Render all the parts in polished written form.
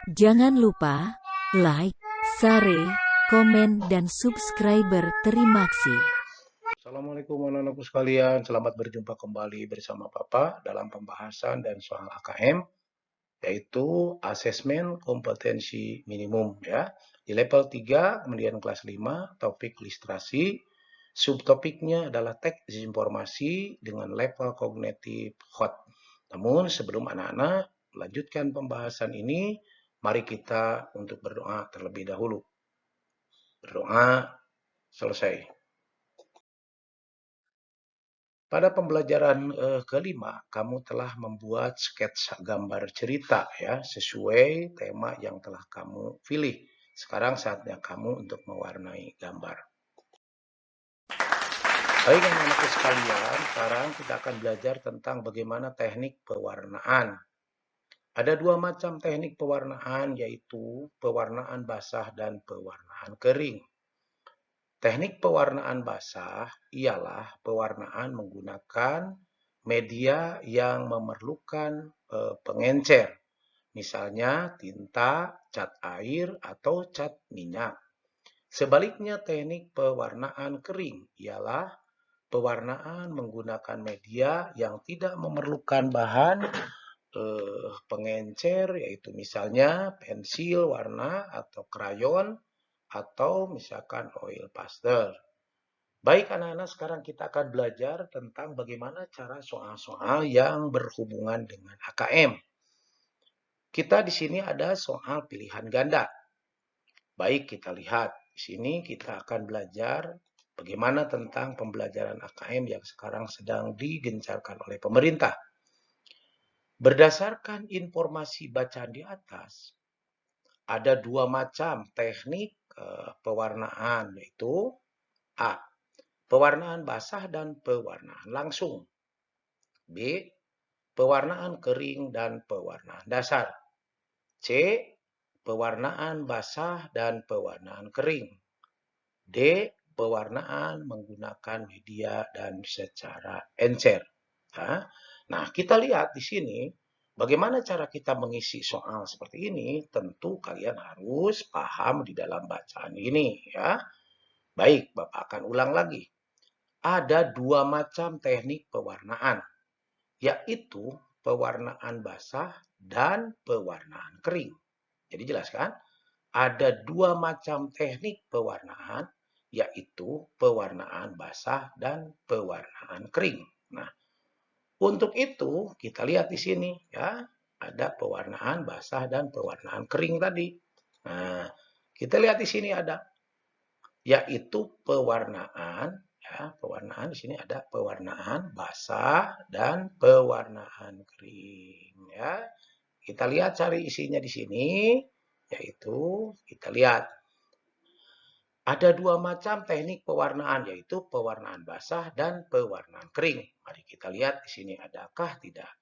Jangan lupa like, share, komen, dan subscriber. Terima kasih. Assalamualaikum anak-anakku sekalian, selamat berjumpa kembali bersama Papa dalam pembahasan dan soal AKM, yaitu asesmen kompetensi minimum ya. Di level 3, kemudian kelas 5, topik ilustrasi, subtopiknya adalah teks informasi dengan level kognitif hot. Namun sebelum anak-anak melanjutkan pembahasan ini, mari kita untuk berdoa terlebih dahulu. Berdoa selesai. Pada pembelajaran kelima, kamu telah membuat sketsa gambar cerita ya, sesuai tema yang telah kamu pilih. Sekarang saatnya kamu untuk mewarnai gambar. Baik anak-anakku sekalian, sekarang kita akan belajar tentang bagaimana teknik pewarnaan. Ada dua macam teknik pewarnaan, yaitu pewarnaan basah dan pewarnaan kering. Teknik pewarnaan basah ialah pewarnaan menggunakan media yang memerlukan pengencer, misalnya tinta, cat air, atau cat minyak. Sebaliknya, teknik pewarnaan kering ialah pewarnaan menggunakan media yang tidak memerlukan bahan pengencer, yaitu misalnya pensil warna atau krayon, atau misalkan oil pastel. Baik anak-anak, sekarang kita akan belajar tentang bagaimana cara soal-soal yang berhubungan dengan AKM. Kita di sini ada soal pilihan ganda. Baik, kita lihat. Di sini kita akan belajar bagaimana tentang pembelajaran AKM yang sekarang sedang digencarkan oleh pemerintah. Berdasarkan informasi bacaan di atas, ada dua macam teknik pewarnaan, yaitu A. Pewarnaan basah dan pewarnaan langsung. B. Pewarnaan kering dan pewarnaan dasar. C. Pewarnaan basah dan pewarnaan kering. D. Pewarnaan menggunakan media dan secara encer. Nah, kita lihat di sini bagaimana cara kita mengisi soal seperti ini. Tentu kalian harus paham di dalam bacaan ini ya. Baik, Bapak akan ulang lagi. Ada dua macam teknik pewarnaan, yaitu pewarnaan basah dan pewarnaan kering. Jadi jelas kan? Ada dua macam teknik pewarnaan, yaitu pewarnaan basah dan pewarnaan kering. Nah, untuk itu kita lihat di sini ya, ada pewarnaan basah dan pewarnaan kering tadi. Nah, kita lihat di sini ada, yaitu pewarnaan ya, pewarnaan di sini ada pewarnaan basah dan pewarnaan kering ya. Kita lihat cari isinya di sini, yaitu kita lihat ada dua macam teknik pewarnaan, yaitu pewarnaan basah dan pewarnaan kering. Mari kita lihat di sini adakah tidak.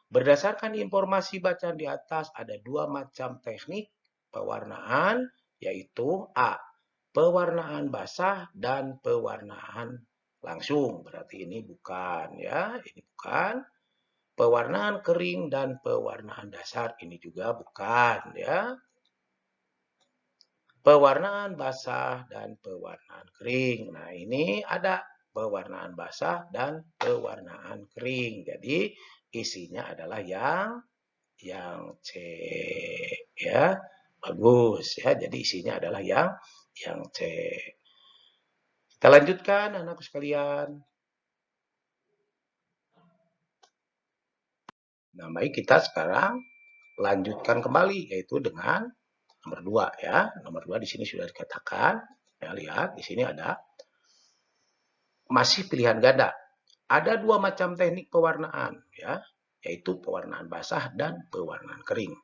Berdasarkan informasi bacaan di atas, ada dua macam teknik pewarnaan, yaitu A. Pewarnaan basah dan pewarnaan langsung. Berarti ini bukan ya, ini bukan. Pewarnaan kering dan pewarnaan dasar, ini juga bukan ya. Pewarnaan basah dan pewarnaan kering. Nah, ini ada pewarnaan basah dan pewarnaan kering. Jadi isinya adalah yang C ya. Bagus ya. Jadi isinya adalah yang C. Kita lanjutkan anak sekalian. Nah, baik, kita sekarang lanjutkan kembali, yaitu dengan nomor 2 ya. Nomor 2 di sini sudah dikatakan. Ya, lihat di sini ada masih pilihan ganda. Ada dua macam teknik pewarnaan ya, yaitu pewarnaan basah dan pewarnaan kering.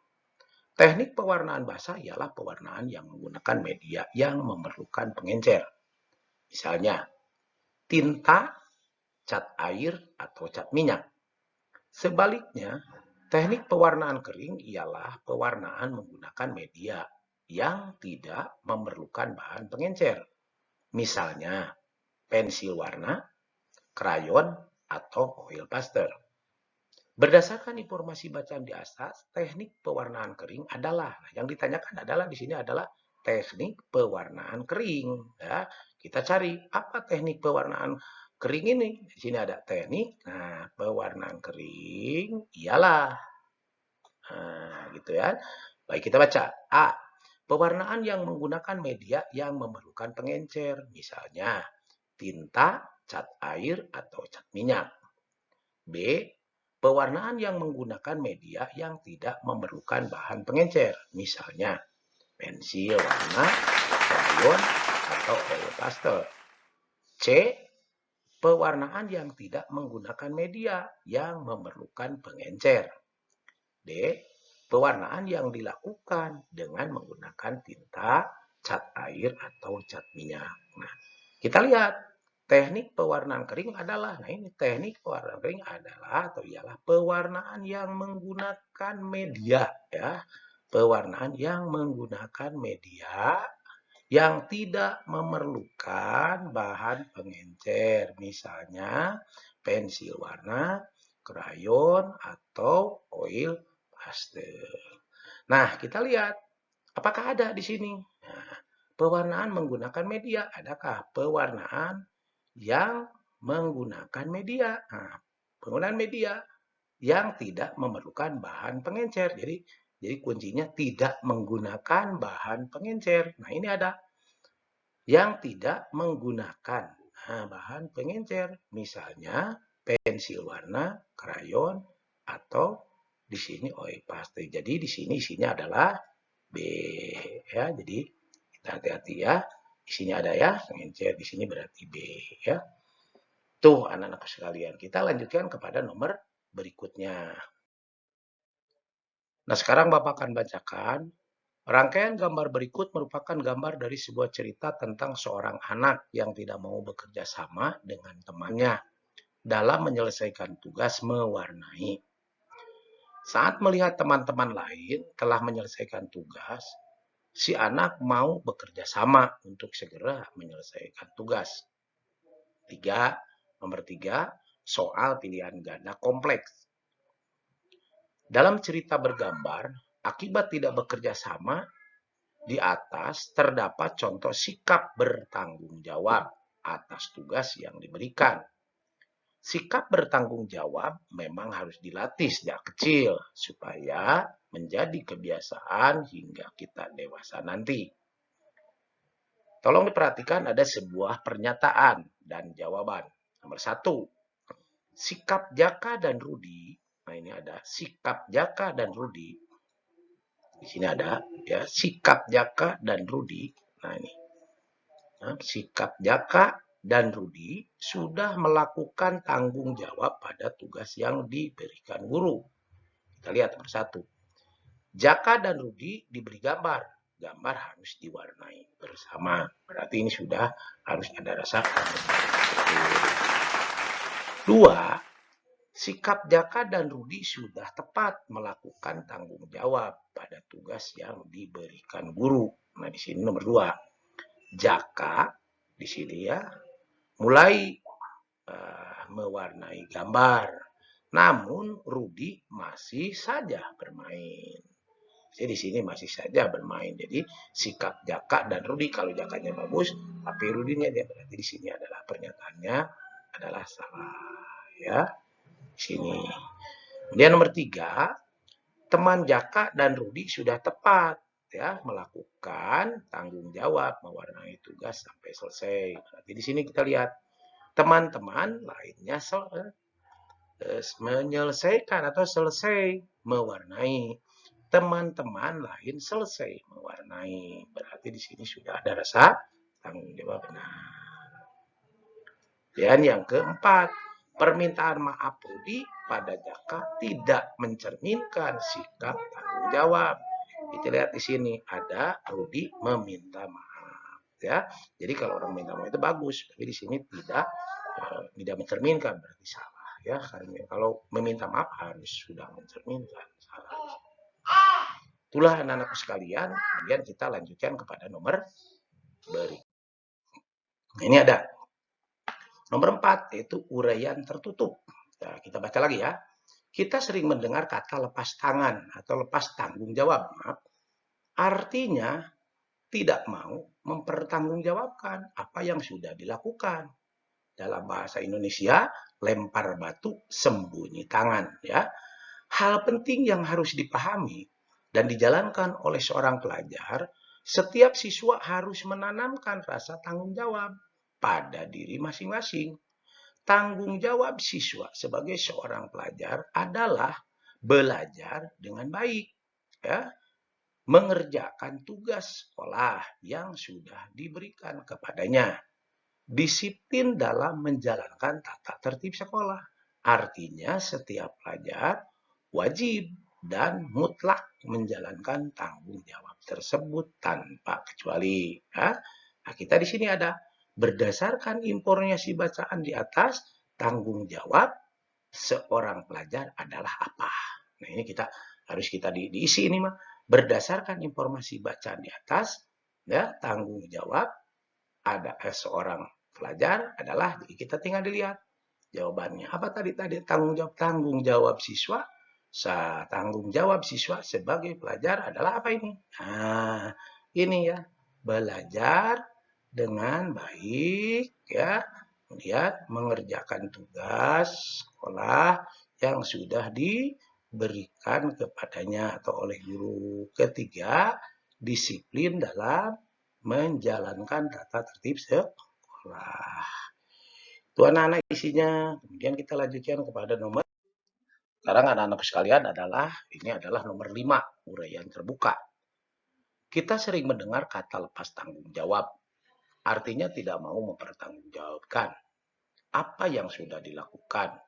Teknik pewarnaan basah ialah pewarnaan yang menggunakan media yang memerlukan pengencer. Misalnya, tinta, cat air, atau cat minyak. Sebaliknya, teknik pewarnaan kering ialah pewarnaan menggunakan media yang tidak memerlukan bahan pengencer. Misalnya, pensil warna, krayon, atau oil pastel. Berdasarkan informasi bacaan di atas, teknik pewarnaan kering adalah, yang ditanyakan adalah di sini adalah teknik pewarnaan kering. Ya, kita cari apa teknik pewarnaan kering ini. Di sini ada teknik. Nah, pewarnaan kering ialah, nah, gitu ya. Baik, kita baca. A. Pewarnaan yang menggunakan media yang memerlukan pengencer, misalnya tinta, cat air, atau cat minyak. B. Pewarnaan yang menggunakan media yang tidak memerlukan bahan pengencer, misalnya pensil warna, krayon, atau oil pastel. C. Pewarnaan yang tidak menggunakan media yang memerlukan pengencer. D. Pewarnaan yang dilakukan dengan menggunakan tinta, cat air, atau cat minyak. Nah, kita lihat teknik pewarnaan kering adalah, nah ini teknik pewarnaan kering adalah atau ialah pewarnaan yang menggunakan media, ya. Pewarnaan yang menggunakan media yang tidak memerlukan bahan pengencer, misalnya pensil warna, krayon, atau oil pastel. Nah, kita lihat apakah ada di sini. Nah, pewarnaan menggunakan media, adakah pewarnaan yang menggunakan media? Nah, penggunaan media yang tidak memerlukan bahan pengencer. Jadi kuncinya tidak menggunakan bahan pengencer. Nah, ini ada yang tidak menggunakan bahan pengencer, misalnya pensil warna, krayon, atau di sini oil pastel. Jadi di sini isinya adalah B, ya. Jadi kita hati-hati ya. Di sini ada ya pengencer, di sini berarti B, ya. Tuh anak-anak sekalian, kita lanjutkan kepada nomor berikutnya. Nah, sekarang Bapak akan bacakan. Rangkaian gambar berikut merupakan gambar dari sebuah cerita tentang seorang anak yang tidak mau bekerja sama dengan temannya dalam menyelesaikan tugas mewarnai. Saat melihat teman-teman lain telah menyelesaikan tugas, si anak mau bekerja sama untuk segera menyelesaikan tugas. Nomor 3, soal pilihan ganda kompleks. Dalam cerita bergambar, akibat tidak bekerja sama, di atas terdapat contoh sikap bertanggung jawab atas tugas yang diberikan. Sikap bertanggung jawab memang harus dilatih sejak kecil supaya menjadi kebiasaan hingga kita dewasa nanti. Tolong diperhatikan ada sebuah pernyataan dan jawaban. Nomor 1, sikap Jaka dan Rudi. Nah, ini ada sikap Jaka dan Rudi. Di sini ada ya sikap Jaka dan Rudi. Nah, ini. Nah, sikap Jaka dan Rudi sudah melakukan tanggung jawab pada tugas yang diberikan guru. Kita lihat nomor 1. Jaka dan Rudi diberi gambar. Gambar harus diwarnai bersama. Berarti ini sudah harus ada rasa. 2. Sikap Jaka dan Rudi sudah tepat melakukan tanggung jawab pada tugas yang diberikan guru. Nah, di sini nomor 2. Jaka di sini ya mulai mewarnai gambar. Namun Rudi masih saja bermain. Jadi di sini masih saja bermain. Jadi sikap Jaka dan Rudi, kalau Jakanya bagus, tapi Rudinya dia berarti di sini adalah pernyataannya adalah salah, ya. Sini. Kemudian nomor 3, teman Jaka dan Rudi sudah tepat ya melakukan tanggung jawab mewarnai tugas sampai selesai. Berarti di sini kita lihat teman-teman lainnya menyelesaikan atau selesai mewarnai. Teman-teman lain selesai mewarnai. Berarti di sini sudah ada rasa tanggung jawab benar. Dan yang keempat, permintaan maaf Rudi pada Jaka tidak mencerminkan sikap tanggung jawab. Kita lihat di sini ada Rudi meminta maaf, ya. Jadi kalau orang minta maaf itu bagus, tapi di sini tidak mencerminkan, berarti salah, ya. Karena kalau meminta maaf harus sudah mencerminkan, salah. Itulah anak-anakku sekalian. Kemudian kita lanjutkan kepada nomor berikutnya. Ini ada Nomor 4 yaitu uraian tertutup. Nah, kita baca lagi ya. Kita sering mendengar kata lepas tangan atau lepas tanggung jawab. Maaf. Artinya tidak mau mempertanggungjawabkan apa yang sudah dilakukan. Dalam bahasa Indonesia, lempar batu sembunyi tangan, ya. Hal penting yang harus dipahami dan dijalankan oleh seorang pelajar, setiap siswa harus menanamkan rasa tanggung jawab pada diri masing-masing. Tanggung jawab siswa sebagai seorang pelajar adalah belajar dengan baik, ya, mengerjakan tugas sekolah yang sudah diberikan kepadanya, disiplin dalam menjalankan tata tertib sekolah. Artinya setiap pelajar wajib dan mutlak menjalankan tanggung jawab tersebut tanpa kecuali. Ya. Nah, kita di sini ada berdasarkan informasi bacaan di atas, tanggung jawab seorang pelajar adalah apa? Nah, ini harus kita diisi ini mah. Berdasarkan informasi bacaan di atas, ya, tanggung jawab ada seorang pelajar adalah, kita tinggal dilihat jawabannya. Apa tadi tanggung jawab siswa? Tanggung jawab siswa sebagai pelajar adalah apa ini? Nah, ini ya, belajar dengan baik, ya, lihat mengerjakan tugas sekolah yang sudah diberikan kepadanya atau oleh guru. Ketiga, disiplin dalam menjalankan tata tertib sekolah. Itu anak-anak isinya. Kemudian kita lanjutkan kepada nomor. Sekarang anak-anak sekalian ini adalah nomor 5, uraian terbuka. Kita sering mendengar kata lepas tanggung jawab. Artinya tidak mau mempertanggungjawabkan apa yang sudah dilakukan.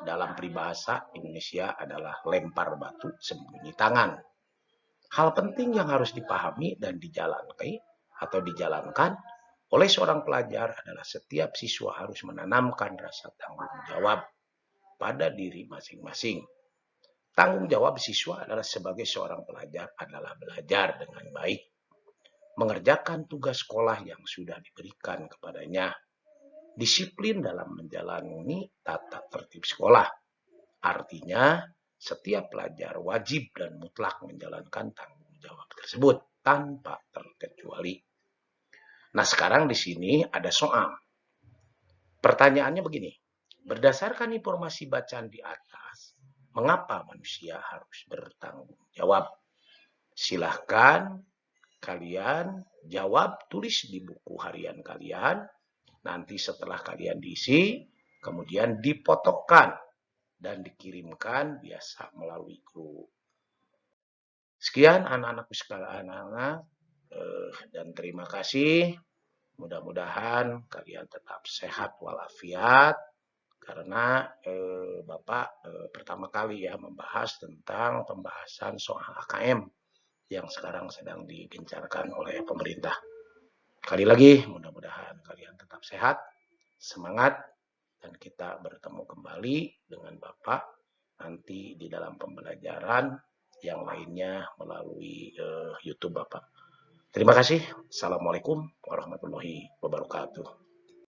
Dalam peribahasa Indonesia adalah lempar batu sembunyi tangan. Hal penting yang harus dipahami dan dijalankan oleh seorang pelajar adalah setiap siswa harus menanamkan rasa tanggung jawab pada diri masing-masing. Tanggung jawab siswa adalah sebagai seorang pelajar adalah belajar dengan baik, mengerjakan tugas sekolah yang sudah diberikan kepadanya, disiplin dalam menjalani tata tertib sekolah. Artinya, setiap pelajar wajib dan mutlak menjalankan tanggung jawab tersebut tanpa terkecuali. Nah, sekarang di sini ada soal. Pertanyaannya begini. Berdasarkan informasi bacaan di atas, mengapa manusia harus bertanggung jawab? Silahkan kalian jawab, tulis di buku harian kalian. Nanti setelah kalian diisi, kemudian dipotokkan dan dikirimkan biasa melalui grup. Sekian anak-anakku sekalian, dan terima kasih. Mudah-mudahan kalian tetap sehat walafiat, karena Bapak pertama kali ya membahas tentang pembahasan soal AKM yang sekarang sedang digencarkan oleh pemerintah. Sekali lagi, mudah-mudahan kalian tetap sehat, semangat, dan kita bertemu kembali dengan Bapak nanti di dalam pembelajaran yang lainnya melalui YouTube Bapak. Terima kasih. Assalamualaikum warahmatullahi wabarakatuh.